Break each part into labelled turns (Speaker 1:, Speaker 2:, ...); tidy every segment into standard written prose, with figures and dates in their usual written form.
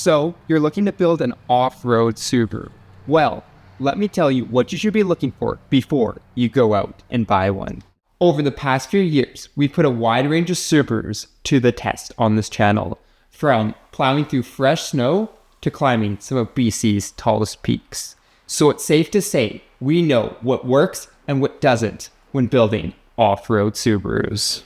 Speaker 1: So, you're looking to build an off-road Subaru. Well, let me tell you what you should be looking for before you go out and buy one. Over the past few years, we've put a wide range of Subarus to the test on this channel, from plowing through fresh snow to climbing some of BC's tallest peaks. So it's safe to say we know what works and what doesn't when building off-road Subarus.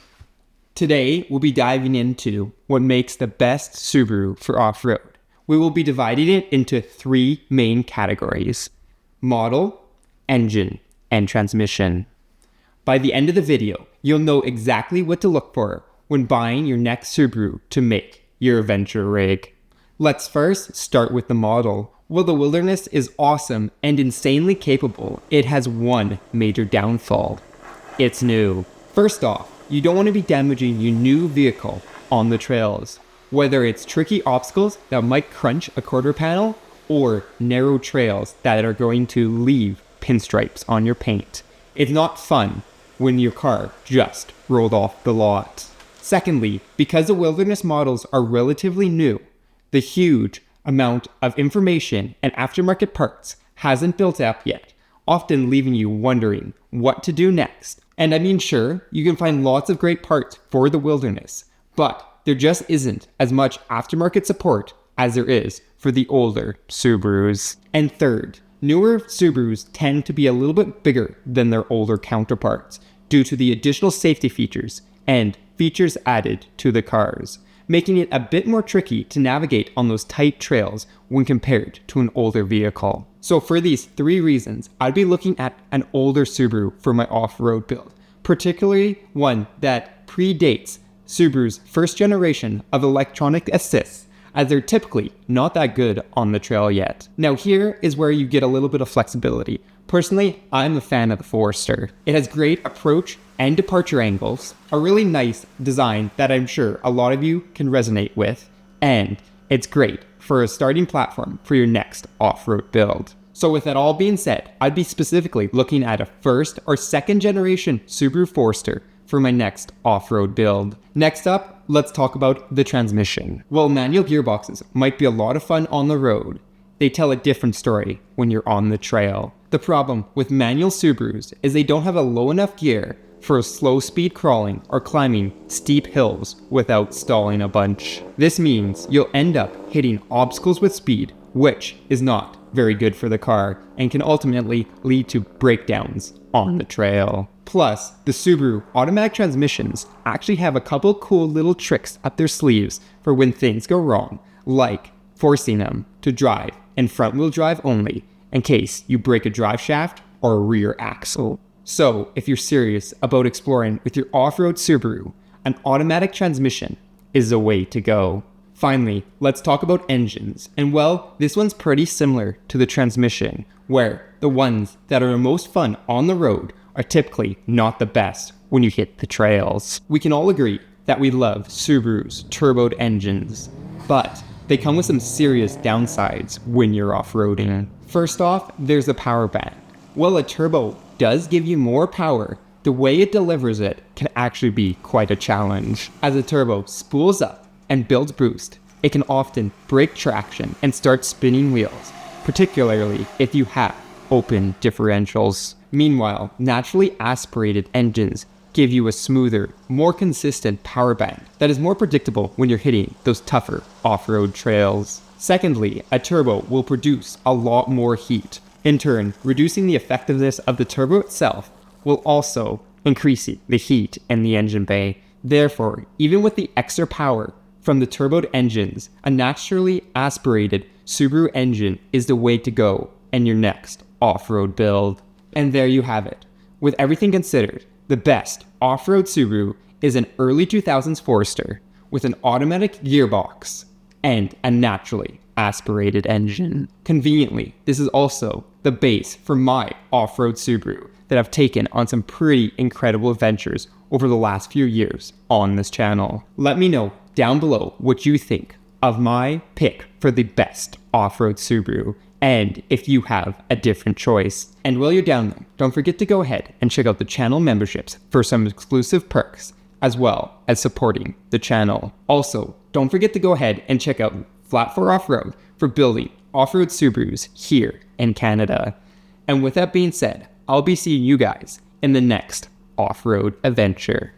Speaker 1: Today, we'll be diving into what makes the best Subaru for off-road. We will be dividing it into three main categories: model, engine, and transmission. By the end of the video, you'll know exactly what to look for when buying your next Subaru to make your adventure rig. Let's first start with the model. While the Wilderness is awesome and insanely capable, it has one major downfall. It's new. First off, you don't want to be damaging your new vehicle on the trails. Whether it's tricky obstacles that might crunch a quarter panel or narrow trails that are going to leave pinstripes on your paint. It's not fun when your car just rolled off the lot. Secondly, because the Wilderness models are relatively new, the huge amount of information and aftermarket parts hasn't built up yet, often leaving you wondering what to do next. And I mean, sure, you can find lots of great parts for the Wilderness, but there just isn't as much aftermarket support as there is for the older Subarus. And third, newer Subarus tend to be a little bit bigger than their older counterparts due to the additional safety features and features added to the cars, making it a bit more tricky to navigate on those tight trails when compared to an older vehicle. So for these three reasons, I'd be looking at an older Subaru for my off-road build, particularly one that predates Subaru's first generation of electronic assists, as they're typically not that good on the trail yet. Now here is where you get a little bit of flexibility. Personally, I'm a fan of the Forester. It has great approach and departure angles, a really nice design that I'm sure a lot of you can resonate with, and it's great for a starting platform for your next off-road build. So with that all being said, I'd be specifically looking at a first or second generation Subaru Forester for my next off-road build. Next up, let's talk about the transmission. While manual gearboxes might be a lot of fun on the road, they tell a different story when you're on the trail. The problem with manual Subarus is they don't have a low enough gear for slow speed crawling or climbing steep hills without stalling a bunch. This means you'll end up hitting obstacles with speed, which is not very good for the car and can ultimately lead to breakdowns on the trail. Plus, the Subaru automatic transmissions actually have a couple cool little tricks up their sleeves for when things go wrong, like forcing them to drive in front-wheel drive only in case you break a drive shaft or a rear axle. So, if you're serious about exploring with your off-road Subaru, an automatic transmission is the way to go. Finally, let's talk about engines. And well, this one's pretty similar to the transmission, where the ones that are the most fun on the road are typically not the best when you hit the trails. We can all agree that we love Subaru's turboed engines, but they come with some serious downsides when you're off-roading. First off, there's the power band. While a turbo does give you more power, the way it delivers it can actually be quite a challenge. As a turbo spools up and builds boost, it can often break traction and start spinning wheels, particularly if you have open differentials. Meanwhile, naturally aspirated engines give you a smoother, more consistent power band that is more predictable when you're hitting those tougher off-road trails. Secondly, a turbo will produce a lot more heat. In turn, reducing the effectiveness of the turbo itself will also increase the heat in the engine bay. Therefore, even with the extra power from the turboed engines, a naturally aspirated Subaru engine is the way to go in your next off-road build. And there you have it. With everything considered, the best off-road Subaru is an early 2000s Forester with an automatic gearbox and a naturally aspirated engine. Conveniently, this is also the base for my off-road Subaru that I've taken on some pretty incredible adventures over the last few years on this channel. Let me know down below what you think of my pick for the best off-road Subaru, and if you have a different choice. And while you're down there, don't forget to go ahead and check out the channel memberships for some exclusive perks, as well as supporting the channel. Also, don't forget to go ahead and check out Flat 4 Off-Road, for building off-road Subarus here in Canada. And with that being said, I'll be seeing you guys in the next off-road adventure.